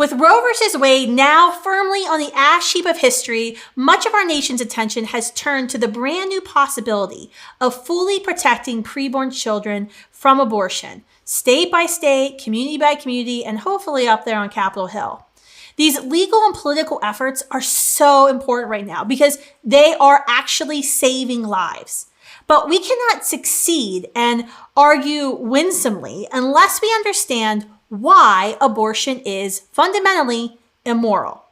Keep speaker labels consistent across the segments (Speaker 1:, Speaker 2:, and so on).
Speaker 1: With Roe versus Wade now firmly on the ash heap of history, much of our nation's attention has turned to the brand new possibility of fully protecting preborn children from abortion, state by state, community by community, and hopefully up there on Capitol Hill. These legal and political efforts are so important right now because they are actually saving lives. But we cannot succeed and argue winsomely unless we understand why abortion is fundamentally immoral.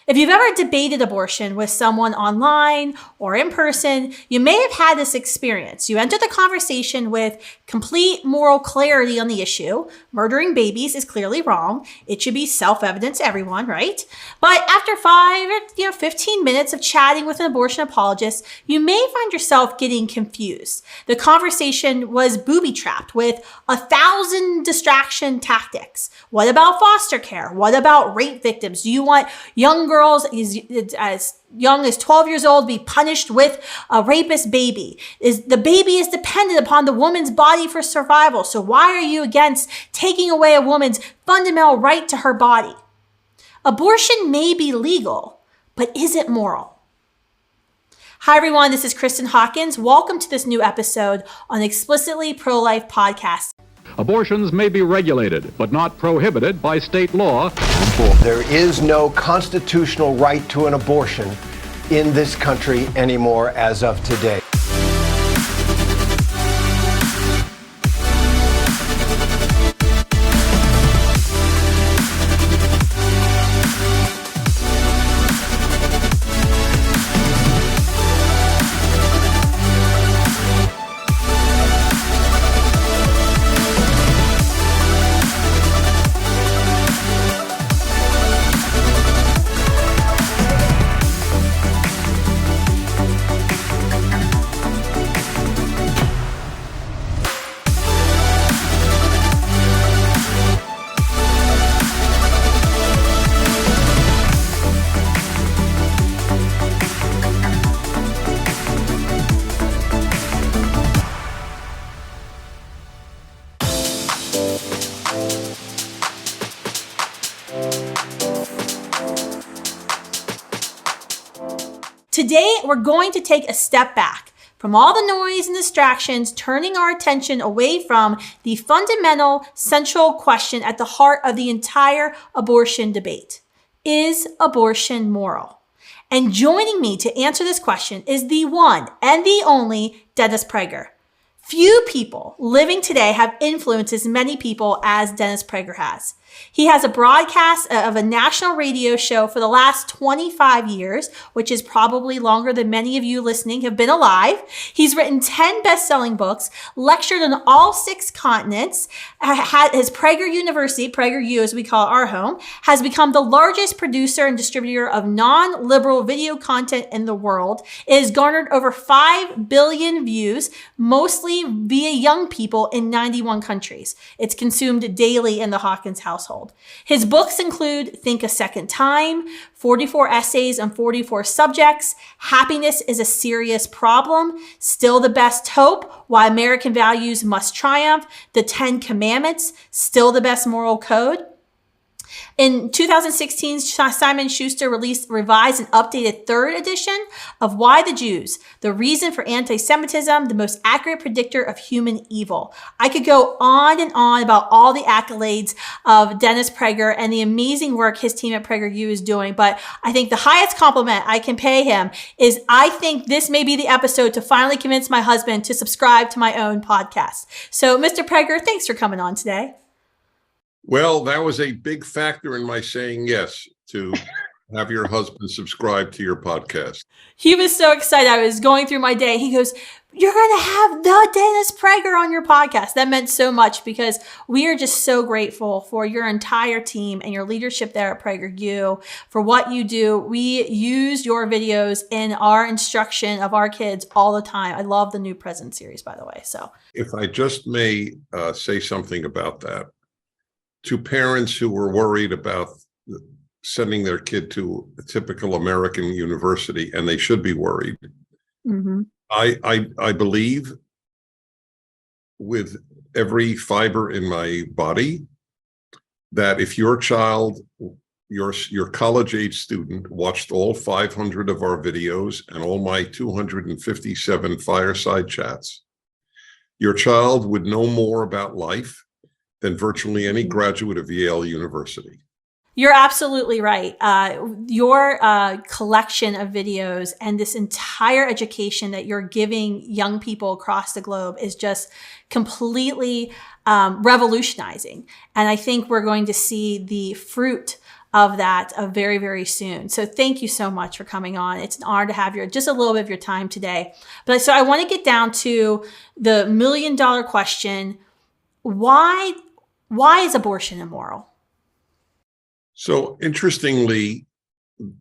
Speaker 1: If you've ever debated abortion with someone online or in person, you may have had this experience. You enter the conversation with complete moral clarity on the issue. Murdering babies is clearly wrong. It should be self-evident to everyone, right? But after 5 or 15 minutes of chatting with an abortion apologist, you may find yourself getting confused. The conversation was booby-trapped with 1,000 distraction tactics. What about foster care? What about rape victims? Do you want young girls as young as 12 years old be punished with a rapist baby? The baby is dependent upon the woman's body for survival. So why are you against taking away a woman's fundamental right to her body? Abortion may be legal, but is it moral? Hi, everyone. This is Kristan Hawkins. Welcome to this new episode on Explicitly Pro-Life Podcast.
Speaker 2: Abortions may be regulated, but not prohibited by state law.
Speaker 3: There is no constitutional right to an abortion in this country anymore as of today.
Speaker 1: Today, we're going to take a step back from all the noise and distractions, turning our attention away from the fundamental, central question at the heart of the entire abortion debate. Is abortion moral? And joining me to answer this question is the one and the only Dennis Prager. Few people living today have influenced as many people as Dennis Prager has. He has a broadcast of a national radio show for the last 25 years, which is probably longer than many of you listening have been alive. He's written 10 best-selling books, lectured on all 6 continents. His Prager University, PragerU as we call our home, has become the largest producer and distributor of non-liberal video content in the world. It has garnered over 5 billion views, mostly via young people in 91 countries. It's consumed daily in the Hawkins household. His books include Think a Second Time, 44 essays on 44 subjects, Happiness is a Serious Problem, Still the Best Hope, Why American Values Must Triumph, The 10 Commandments, Still the Best Moral Code. In 2016, Simon Schuster released revised and updated 3rd edition of Why the Jews? The Reason for Anti-Semitism, the Most Accurate Predictor of Human Evil. I could go on and on about all the accolades of Dennis Prager and the amazing work his team at PragerU is doing, but I think the highest compliment I can pay him is I think this may be the episode to finally convince my husband to subscribe to my own podcast. So, Mr. Prager, thanks for coming on today.
Speaker 4: Well, that was a big factor in my saying yes to have your husband subscribe to your podcast.
Speaker 1: He was so excited. I was going through my day. He goes, "You're going to have the Dennis Prager on your podcast." That meant so much because we are just so grateful for your entire team and your leadership there at PragerU for what you do. We use your videos in our instruction of our kids all the time. I love the New Present series, by the way. So,
Speaker 4: if I just may say something about that. To parents who were worried about sending their kid to a typical American university, and they should be worried. Mm-hmm. I believe with every fiber in my body that if your child your college age student watched all 500 of our videos and all my 257 fireside chats, your child would know more about life than virtually any graduate of Yale University.
Speaker 1: You're absolutely right. Your collection of videos and this entire education that you're giving young people across the globe is just completely revolutionizing. And I think we're going to see the fruit of that very, very soon. So thank you so much for coming on. It's an honor to have just a little bit of your time today. But so I want to get down to the million-dollar question. Why is abortion immoral?
Speaker 4: So interestingly,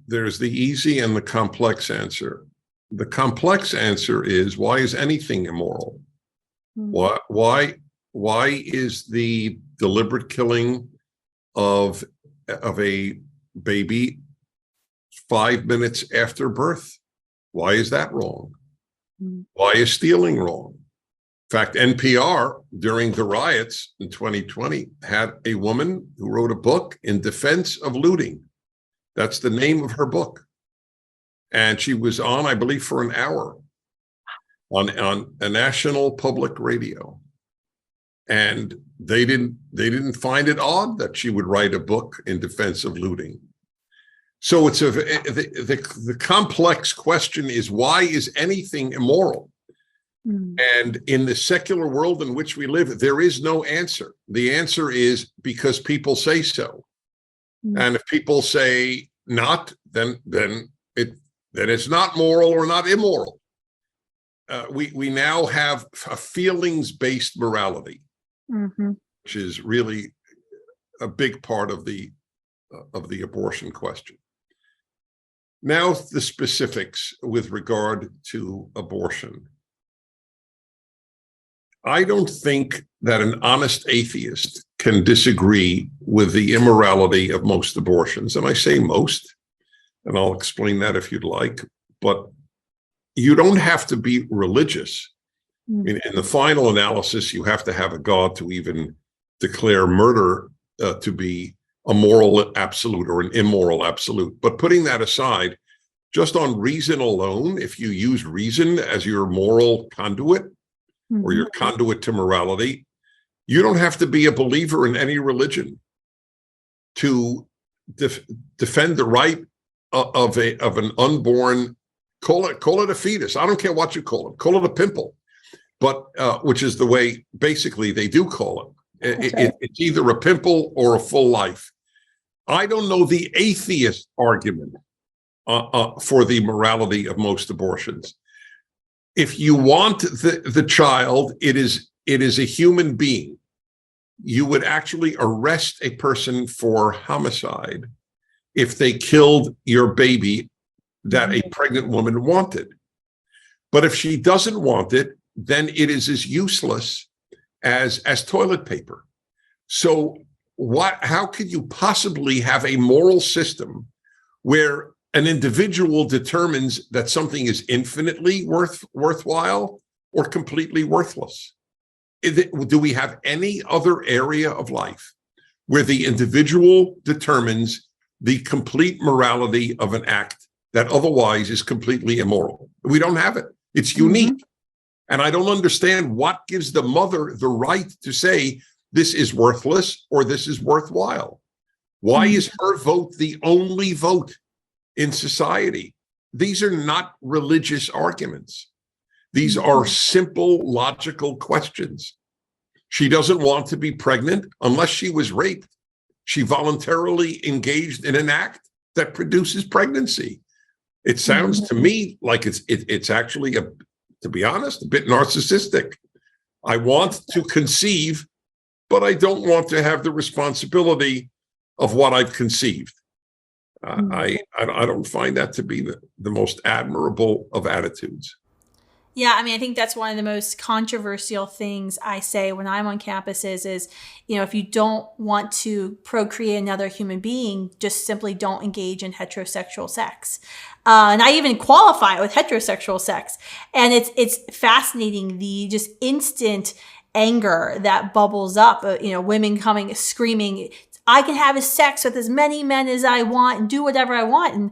Speaker 4: there's the easy and the complex answer. The complex answer is, why is anything immoral? Why is the deliberate killing of a baby 5 minutes after birth? Why is that wrong? Why is stealing wrong? In fact, NPR, during the riots in 2020, had a woman who wrote a book in defense of looting. That's the name of her book. And she was on, I believe, for an hour on a national public radio. And they didn't find it odd that she would write a book in defense of looting. So it's the complex question is, why is anything immoral? And in the secular world in which we live, there is no answer. The answer is because people say so. And if people say not, then it's not moral or not immoral. We now have a feelings-based morality, which is really a big part of the abortion question. Now, the specifics with regard to abortion. I don't think that an honest atheist can disagree with the immorality of most abortions. And I say most, and I'll explain that if you'd like, but you don't have to be religious. I mean, in the final analysis, you have to have a God to even declare murder to be a moral absolute or an immoral absolute. But putting that aside, just on reason alone, if you use reason as your moral conduit, or your conduit to morality, you don't have to be a believer in any religion to defend the right of an unborn, call it a fetus. I don't care what you call it a pimple, but which is the way basically they do call it. It's either a pimple or a full life. I don't know the atheist argument for the morality of most abortions. If you want the child, it is a human being. You would actually arrest a person for homicide if they killed your baby that a pregnant woman wanted. But if she doesn't want it, then it is as useless as toilet paper. So how could you possibly have a moral system where an individual determines that something is infinitely worthwhile or completely worthless? Do we have any other area of life where the individual determines the complete morality of an act that otherwise is completely immoral? We don't have it. It's unique. And I don't understand what gives the mother the right to say this is worthless or this is worthwhile. Why is her vote the only vote in society? These are not religious arguments. These are simple, logical questions. She doesn't want to be pregnant unless she was raped. She voluntarily engaged in an act that produces pregnancy. It sounds to me like it's actually, to be honest, a bit narcissistic. I want to conceive, but I don't want to have the responsibility of what I've conceived. I don't find that to be the most admirable of attitudes.
Speaker 1: Yeah, I mean, I think that's one of the most controversial things I say when I'm on campuses is, if you don't want to procreate another human being, just simply don't engage in heterosexual sex. And I even qualify it with heterosexual sex. And it's fascinating, the just instant anger that bubbles up, women coming screaming, I can have sex with as many men as I want and do whatever I want. And,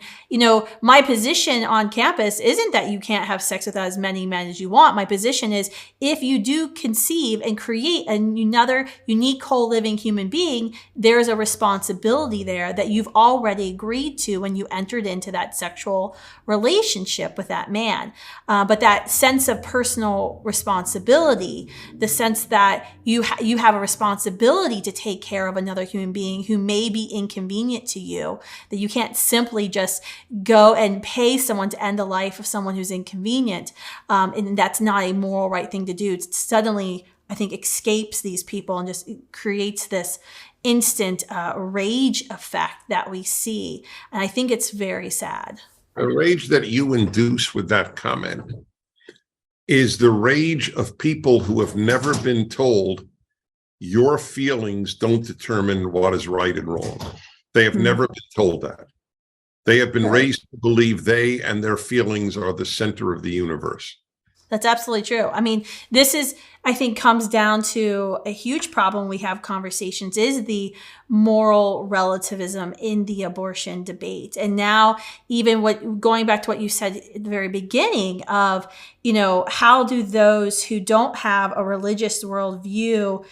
Speaker 1: my position on campus isn't that you can't have sex with as many men as you want. My position is if you do conceive and create another unique whole living human being, there's a responsibility there that you've already agreed to when you entered into that sexual relationship with that man. But that sense of personal responsibility, the sense that you have a responsibility to take care of another human being who may be inconvenient to you, that you can't simply just go and pay someone to end the life of someone who's inconvenient. And that's not a moral right thing to do. It suddenly, I think, escapes these people and just creates this instant rage effect that we see. And I think it's very sad.
Speaker 4: The rage that you induce with that comment is the rage of people who have never been told your feelings don't determine what is right and wrong. They have never been told that. They have been raised to believe they and their feelings are the center of the universe.
Speaker 1: That's absolutely true. I mean, this is, I think, comes down to a huge problem we have conversations is the moral relativism in the abortion debate. And now even going back to what you said at the very beginning of, how do those who don't have a religious worldview,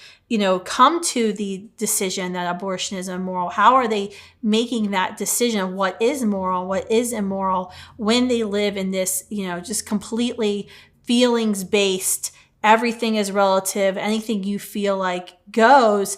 Speaker 1: come to the decision that abortion is immoral? How are they making that decision of what is moral, what is immoral when they live in this, just completely feelings-based, everything is relative, anything you feel like goes,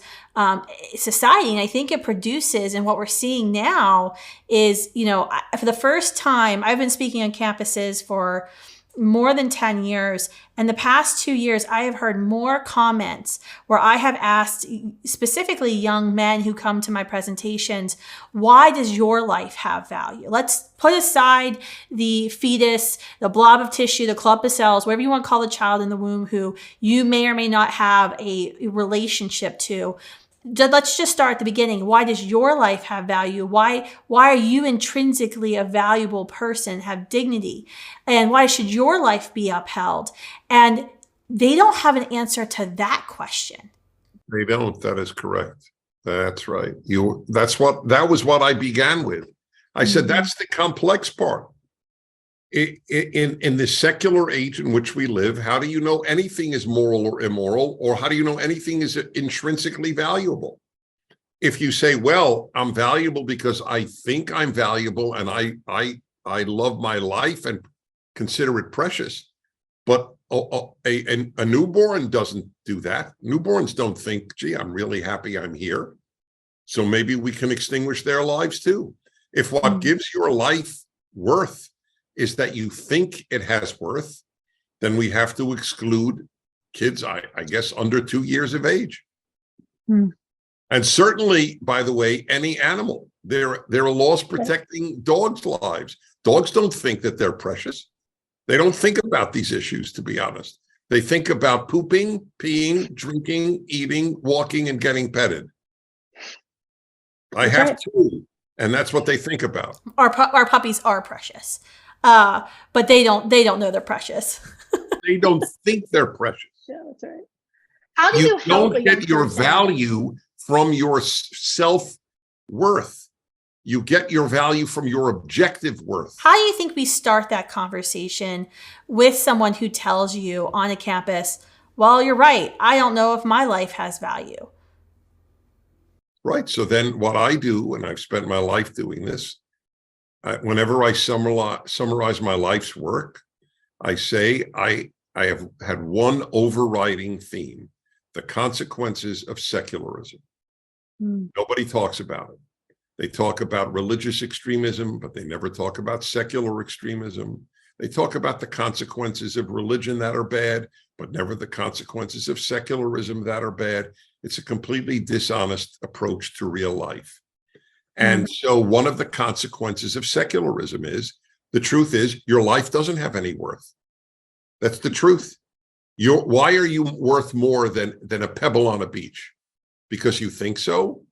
Speaker 1: society? And I think it produces, and what we're seeing now is, for the first time, I've been speaking on campuses for more than 10 years. And the past 2 years, I have heard more comments where I have asked specifically young men who come to my presentations, why does your life have value? Let's put aside the fetus, the blob of tissue, the clump of cells, whatever you want to call the child in the womb who you may or may not have a relationship to. Let's just start at the beginning. Why does your life have value? Why are you intrinsically a valuable person, have dignity? And why should your life be upheld? And they don't have an answer to that question.
Speaker 4: They don't. That is correct. That's right. That was what I began with. I said, that's the complex part. In the secular age in which we live, how do you know anything is moral or immoral, or how do you know anything is intrinsically valuable? If you say, well, I'm valuable because I think I'm valuable and I love my life and consider it precious, but a newborn doesn't do that. Newborns don't think, gee, I'm really happy I'm here, so maybe we can extinguish their lives too. If what gives your life worth is that you think it has worth, then we have to exclude kids, I guess, under 2 years of age. And certainly, by the way, any animal. There are laws protecting dogs' lives. Dogs don't think that they're precious. They don't think about these issues, to be honest. They think about pooping, peeing, drinking, eating, walking, and getting petted. I have two, and that's what they think about.
Speaker 1: Our puppies are precious. But they don't know they're precious.
Speaker 4: They don't think they're precious.
Speaker 1: Yeah, that's right. How do you help
Speaker 4: don't get your value from your self-worth? You get your value from your objective worth.
Speaker 1: How do you think we start that conversation with someone who tells you on a campus, well, you're right, I don't know if my life has value?
Speaker 4: Right. So then what I do, and I've spent my life doing this, whenever I summarize my life's work, I say I have had one overriding theme: the consequences of secularism. Nobody talks about it. They talk about religious extremism, but they never talk about secular extremism. They talk about the consequences of religion that are bad, but never the consequences of secularism that are bad. It's a completely dishonest approach to real life. And so one of the consequences of secularism is, the truth is, your life doesn't have any worth. That's the truth. Why are you worth more than a pebble on a beach? Because you think so?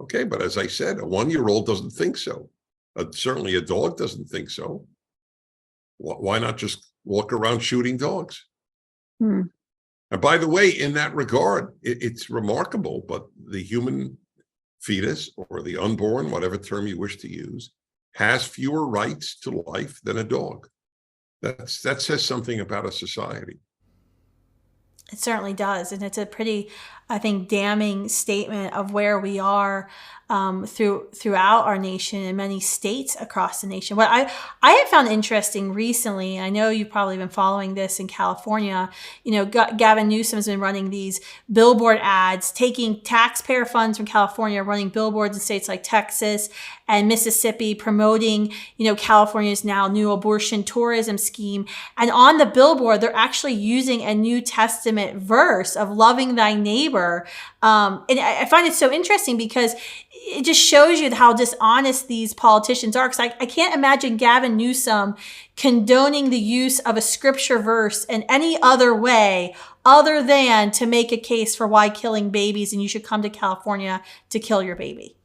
Speaker 4: Okay, but as I said, a 1-year-old doesn't think so. Certainly a dog doesn't think so. Why not just walk around shooting dogs? And by the way, in that regard, it's remarkable, but the human fetus or the unborn, whatever term you wish to use, has fewer rights to life than a dog. That says something about a society.
Speaker 1: It certainly does. And it's a pretty, I think, damning statement of where we are throughout our nation and many states across the nation. What I have found interesting recently, I know you've probably been following this in California, Gavin Newsom has been running these billboard ads, taking taxpayer funds from California, running billboards in states like Texas and Mississippi, promoting, California's now new abortion tourism scheme. And on the billboard, they're actually using a New Testament verse of loving thy neighbor. And I find it so interesting because it just shows you how dishonest these politicians are. Because I can't imagine Gavin Newsom condoning the use of a scripture verse in any other way other than to make a case for why killing babies and you should come to California to kill your baby.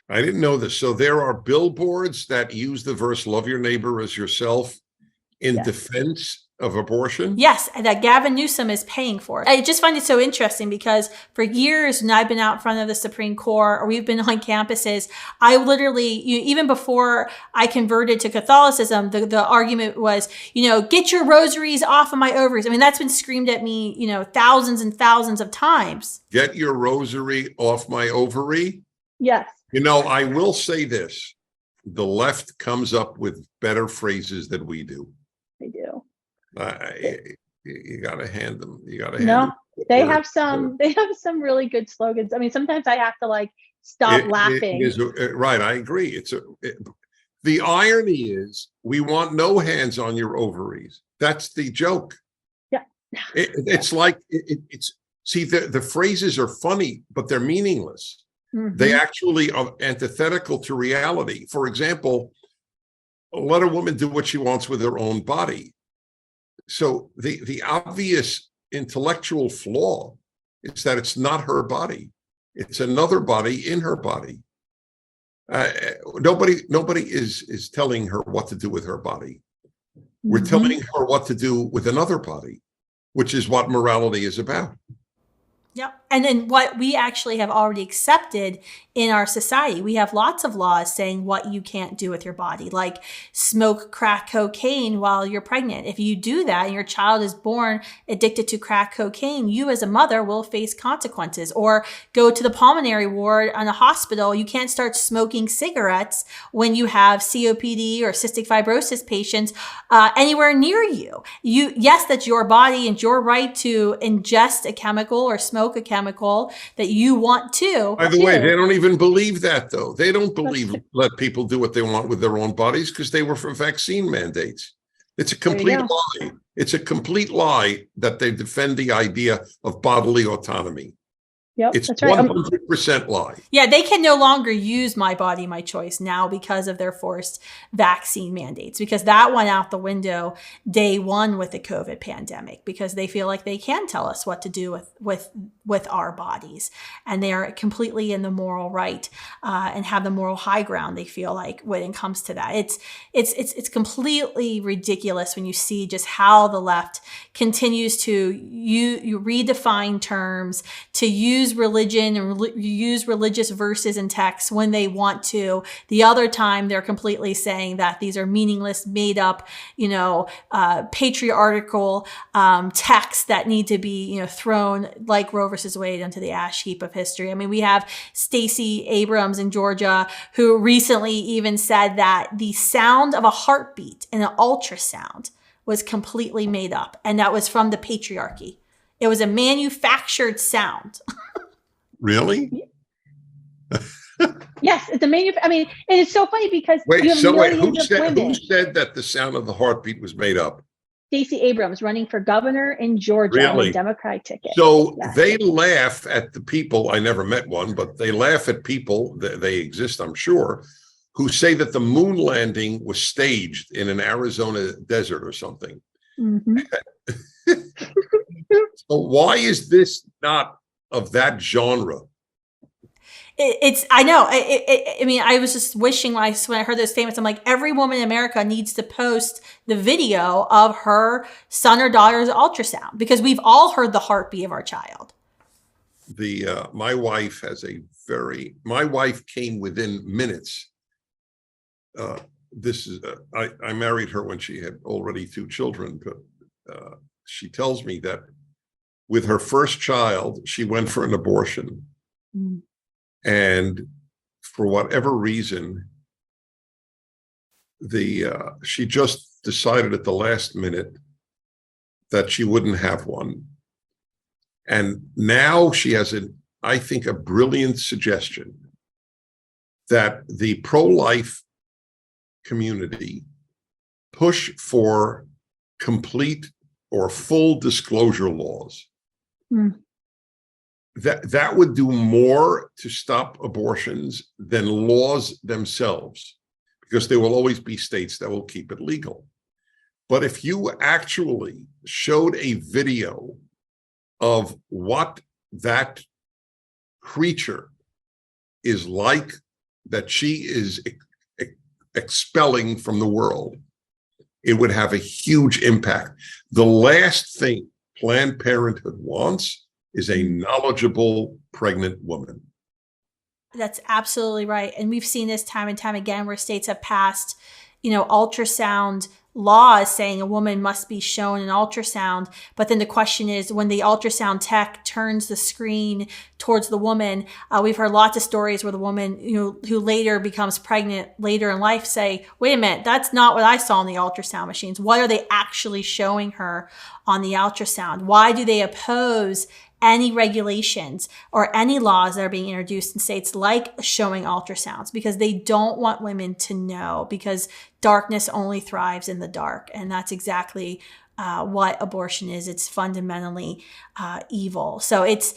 Speaker 4: I didn't know this. So there are billboards that use the verse, love your neighbor as yourself, in defense of abortion?
Speaker 1: Yes, and that Gavin Newsom is paying for it. I just find it so interesting because for years when I've been out in front of the Supreme Court or we've been on campuses, I literally, even before I converted to Catholicism, the argument was, get your rosaries off of my ovaries. I mean, that's been screamed at me, thousands and thousands of times.
Speaker 4: Get your rosary off my ovary?
Speaker 5: Yes.
Speaker 4: I will say this. The left comes up with better phrases than we do.
Speaker 5: They do.
Speaker 4: You got to hand them.
Speaker 5: They have some really good slogans. I mean, sometimes I have to stop laughing.
Speaker 4: Right. I agree. The irony is we want no hands on your ovaries. That's the joke.
Speaker 5: Yeah.
Speaker 4: It's like see, the phrases are funny, but they're meaningless.
Speaker 5: Mm-hmm.
Speaker 4: They actually are antithetical to reality. For example, let a woman do what she wants with her own body. So the obvious intellectual flaw is that it's not her body. It's another body in her body. Nobody is telling her what to do with her body. We're telling her what to do with another body, which is what morality is about.
Speaker 1: Yep. And then what we actually have already accepted in our society, we have lots of laws saying what you can't do with your body, like smoke crack cocaine while you're pregnant. If you do that and your child is born addicted to crack cocaine, you as a mother will face consequences. Or go to the pulmonary ward on a hospital. You can't start smoking cigarettes when you have COPD or cystic fibrosis patients anywhere near you. Yes, that's your body and your right to ingest a chemical or smoke a chemical that you want to.
Speaker 4: By the way, they don't even believe that, though. They don't believe let people do what they want with their own bodies because they were for vaccine mandates. It's a complete lie. It's a complete lie that they defend the idea of bodily autonomy.
Speaker 5: Yep,
Speaker 4: it's
Speaker 5: that's right.
Speaker 4: 100% lie.
Speaker 1: Yeah, they can no longer use my body, my choice now because of their forced vaccine mandates, because that went out the window day one with the COVID pandemic, because they feel like they can tell us what to do with our bodies. And they are completely in the moral right and have the moral high ground, they feel like, when it comes to that. It's completely ridiculous when you see just how the left continues to you redefine terms, to use religion and use religious verses and texts when they want to. The other time they're completely saying that these are meaningless, made up, patriarchal texts that need to be, thrown like Roe versus Wade onto the ash heap of history. I mean, we have Stacey Abrams in Georgia who recently even said that the sound of a heartbeat in an ultrasound was completely made up, and that was from the patriarchy. It was a manufactured sound.
Speaker 5: Really? Yes, it's a I mean, and it's so funny because
Speaker 4: who said that the sound of the heartbeat was made up?
Speaker 5: Stacey Abrams, running for governor in Georgia on the Democratic ticket.
Speaker 4: So they laugh at the people. I never met one, but they laugh at people. They exist, I'm sure, who say that the moon landing was staged in an Arizona desert or something.
Speaker 5: Mm-hmm.
Speaker 4: So why is this not of that genre?
Speaker 1: I know. I mean, I was just wishing when I heard those statements, I'm like, every woman in America needs to post the video of her son or daughter's ultrasound, because we've all heard the heartbeat of our child.
Speaker 4: my wife my wife came within minutes. I married her when she had already 2 children, but she tells me that with her first child, she went for an abortion.
Speaker 5: Mm.
Speaker 4: And for whatever reason, she just decided at the last minute that she wouldn't have one. And now she has I think, a brilliant suggestion that the pro-life community push for complete or full disclosure laws.
Speaker 5: Mm.
Speaker 4: That would do more to stop abortions than laws themselves, because there will always be states that will keep it legal. But if you actually showed a video of what that creature is like, that she is expelling from the world, it would have a huge impact. The last thing Planned Parenthood wants is a knowledgeable pregnant woman.
Speaker 1: That's absolutely right. And we've seen this time and time again where states have passed, ultrasound laws saying a woman must be shown an ultrasound. But then the question is, when the ultrasound tech turns the screen towards the woman, we've heard lots of stories where the woman who later becomes pregnant later in life say, wait a minute, that's not what I saw on the ultrasound machines. What are they actually showing her on the ultrasound? Why do they oppose any regulations or any laws that are being introduced in states like showing ultrasounds? Because they don't want women to know, because darkness only thrives in the dark. And that's exactly what abortion is. It's fundamentally evil. So it's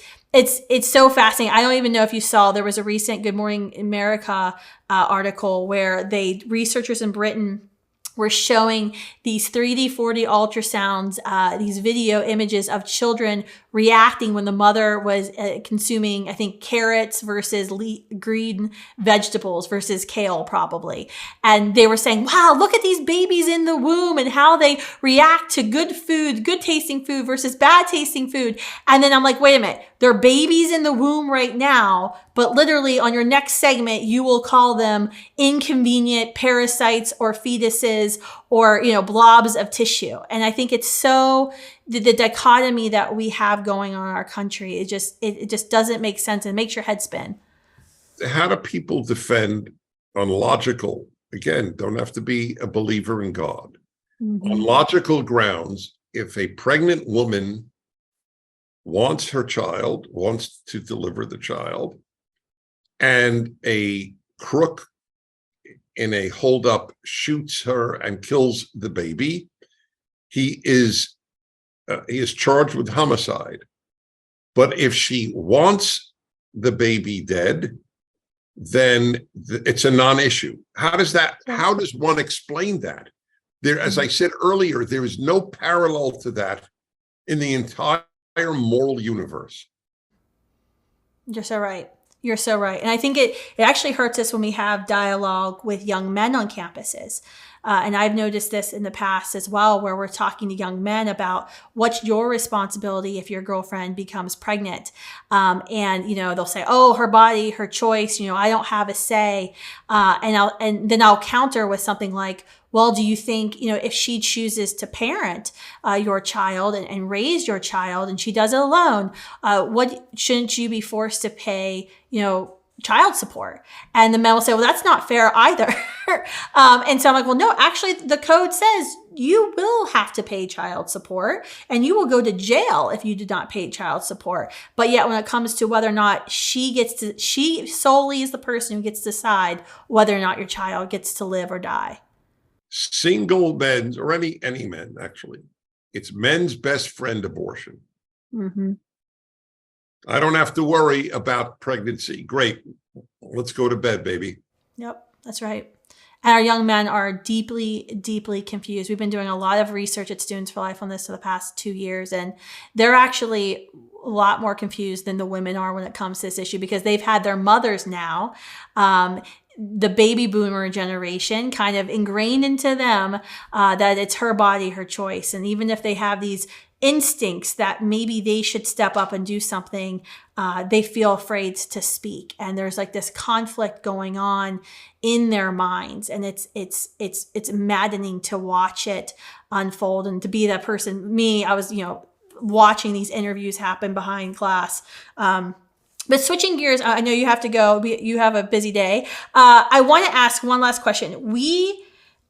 Speaker 1: so fascinating. I don't even know if you saw, there was a recent Good Morning America article where researchers in Britain were showing these 3D, 4D ultrasounds, these video images of children reacting when the mother was consuming, I think, carrots versus green vegetables versus kale, probably. And they were saying, wow, look at these babies in the womb and how they react to good food, good tasting food versus bad tasting food. And then I'm like, wait a minute, they're babies in the womb right now, but literally on your next segment, you will call them inconvenient parasites or fetuses or, blobs of tissue. And I think it's so, the dichotomy that we have going on in our country, it just doesn't make sense and makes your head spin.
Speaker 4: How do people defend on logical, again, don't have to be a believer in God, on logical grounds, if a pregnant woman wants to deliver the child, and a crook in a holdup shoots her and kills the baby, he is charged with homicide. But if she wants the baby dead, then it's a non-issue. How does one explain that? There, as I said earlier, there is no parallel to that in the entire moral universe.
Speaker 1: You're so right. You're so right. And I think it actually hurts us when we have dialogue with young men on campuses. And I've noticed this in the past as well, where we're talking to young men about what's your responsibility if your girlfriend becomes pregnant. And they'll say, oh, her body, her choice, I don't have a say. And then I'll counter with something like, well, do you think, if she chooses to parent your child and raise your child and she does it alone, shouldn't you be forced to pay, child support? And the men will say, well, that's not fair either. And so I'm like, well, no, actually the code says you will have to pay child support and you will go to jail if you did not pay child support. But yet when it comes to whether or not she solely is the person who gets to decide whether or not your child gets to live or die.
Speaker 4: Single men, or any men, actually, it's men's best friend, abortion.
Speaker 5: Mm-hmm.
Speaker 4: I don't have to worry about pregnancy. Great. Let's go to bed, baby.
Speaker 1: Yep, that's right. And our young men are deeply, deeply confused. We've been doing a lot of research at Students for Life on this for the past 2 years, and they're actually a lot more confused than the women are when it comes to this issue, because they've had their mothers now, the baby boomer generation, kind of ingrained into them that it's her body, her choice. And even if they have these instincts that maybe they should step up and do something, they feel afraid to speak. And there's like this conflict going on in their minds. And it's maddening to watch it unfold and to be that person. Me, I was, watching these interviews happen behind glass. But switching gears, I know you have to go. You have a busy day. I want to ask one last question.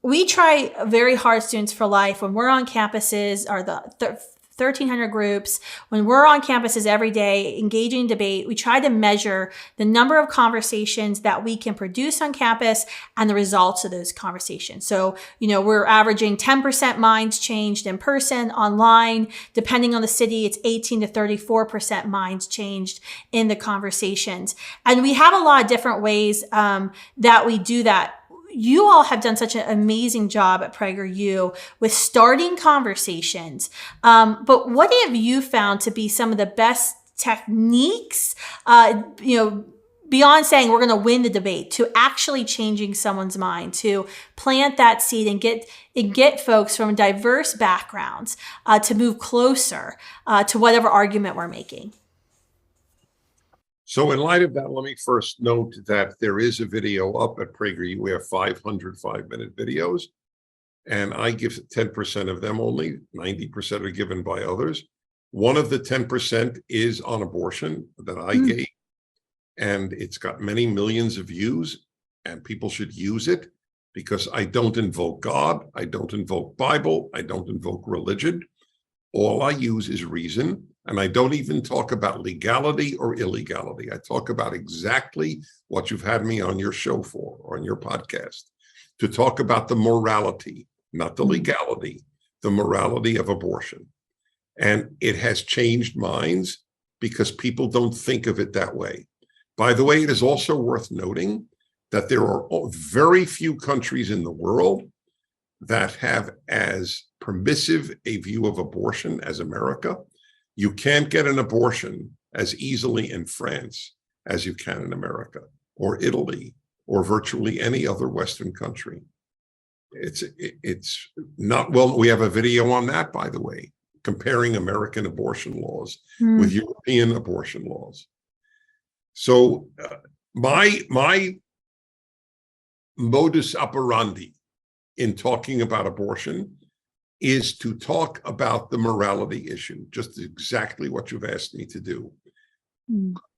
Speaker 1: We try very hard, Students for Life, when we're on campuses, or the 1,300 groups, when we're on campuses every day engaging in debate, we try to measure the number of conversations that we can produce on campus and the results of those conversations. So, we're averaging 10% minds changed in person, online. Depending on the city, it's 18 to 34% minds changed in the conversations. And we have a lot of different ways that we do that. You all have done such an amazing job at PragerU with starting conversations. But what have you found to be some of the best techniques, beyond saying we're going to win the debate, to actually changing someone's mind, to plant that seed and get folks from diverse backgrounds to move closer to whatever argument we're making?
Speaker 4: So in light of that, let me first note that there is a video up at PragerU. We have 500 5-minute videos, and I give 10% of them only. 90% are given by others. One of the 10% is on abortion that I gave, and it's got many millions of views, and people should use it because I don't invoke God. I don't invoke Bible. I don't invoke religion. All I use is reason. And I don't even talk about legality or illegality. I talk about exactly what you've had me on your show for, or on your podcast, to talk about the morality, not the legality, the morality of abortion. And it has changed minds because people don't think of it that way. By the way, it is also worth noting that there are very few countries in the world that have as permissive a view of abortion as America. You can't get an abortion as easily in France as you can in America, or Italy, or virtually any other Western country. It's not, well, we have a video on that, by the way, comparing American abortion laws with European abortion laws. So my modus operandi in talking about abortion is to talk about the morality issue, just exactly what you've asked me to do.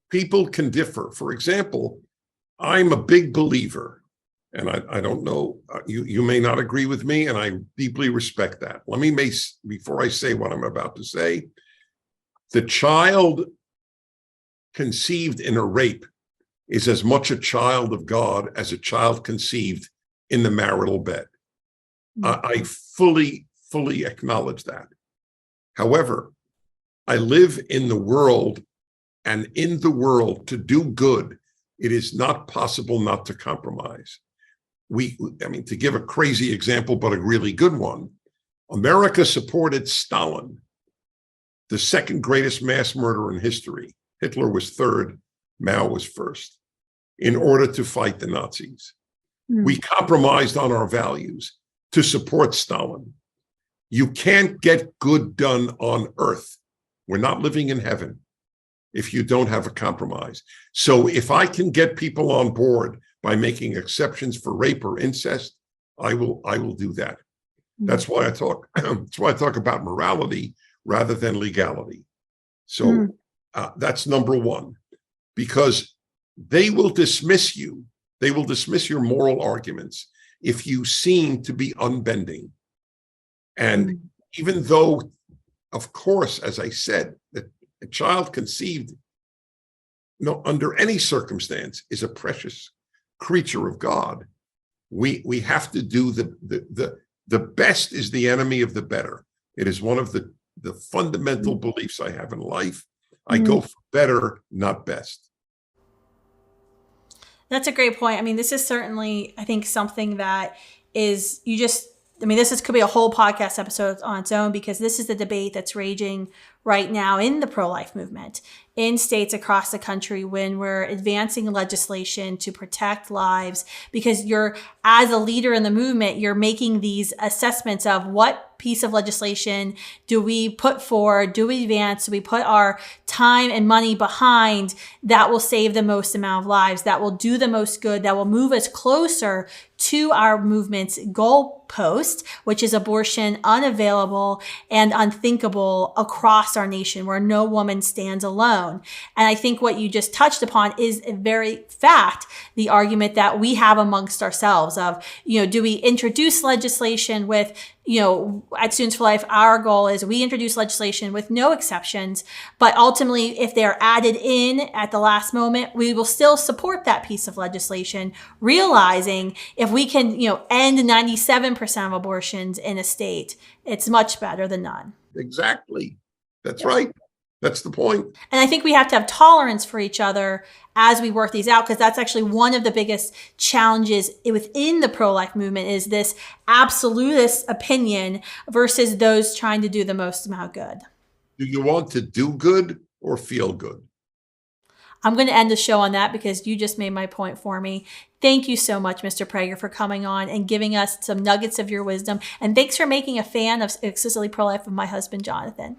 Speaker 4: People can differ. For example, I'm a big believer, and I don't know, you may not agree with me, and I deeply respect that. Let me before I say what I'm about to say, the child conceived in a rape is as much a child of God as a child conceived in the marital bed. I fully acknowledge that. However, I live in the world, and in the world, to do good, it is not possible not to compromise. To give a crazy example, but a really good one, America supported Stalin, the second greatest mass murderer in history. Hitler was third, Mao was first, in order to fight the Nazis. We compromised on our values to support Stalin. You can't get good done on earth. We're not living in heaven if you don't have a compromise. So if I can get people on board by making exceptions for rape or incest, I will do that. That's why I talk. That's why I talk about morality rather than legality. So that's number one, because they will dismiss you. They will dismiss your moral arguments if you seem to be unbending. And even though, of course, as I said, that a child conceived under any circumstance is a precious creature of God, we have to do the best is the enemy of the better. It is one of the fundamental beliefs I have in life. I go for better, not best.
Speaker 1: That's a great point. I mean, this is certainly, I think, something that is, this could be a whole podcast episode on its own, because this is the debate that's raging right now in the pro-life movement in states across the country when we're advancing legislation to protect lives, because as a leader in the movement, you're making these assessments of what piece of legislation do we put forward, do we advance, do we put our time and money behind that will save the most amount of lives, that will do the most good, that will move us closer to our movement's goalpost, which is abortion unavailable and unthinkable across our nation, where no woman stands alone. And I think what you just touched upon is a very fact, the argument that we have amongst ourselves of, do we introduce legislation with, at Students for Life, our goal is we introduce legislation with no exceptions, but ultimately, if they're added in at the last moment, we will still support that piece of legislation, realizing if we can, end 97% of abortions in a state, it's much better than none.
Speaker 4: Exactly. That's right. That's the point.
Speaker 1: And I think we have to have tolerance for each other as we work these out, because that's actually one of the biggest challenges within the pro-life movement is this absolutist opinion versus those trying to do the most amount of good.
Speaker 4: Do you want to do good or feel good?
Speaker 1: I'm going to end the show on that because you just made my point for me. Thank you so much, Mr. Prager, for coming on and giving us some nuggets of your wisdom. And thanks for making a fan of Exclusively Pro-Life with my husband, Jonathan.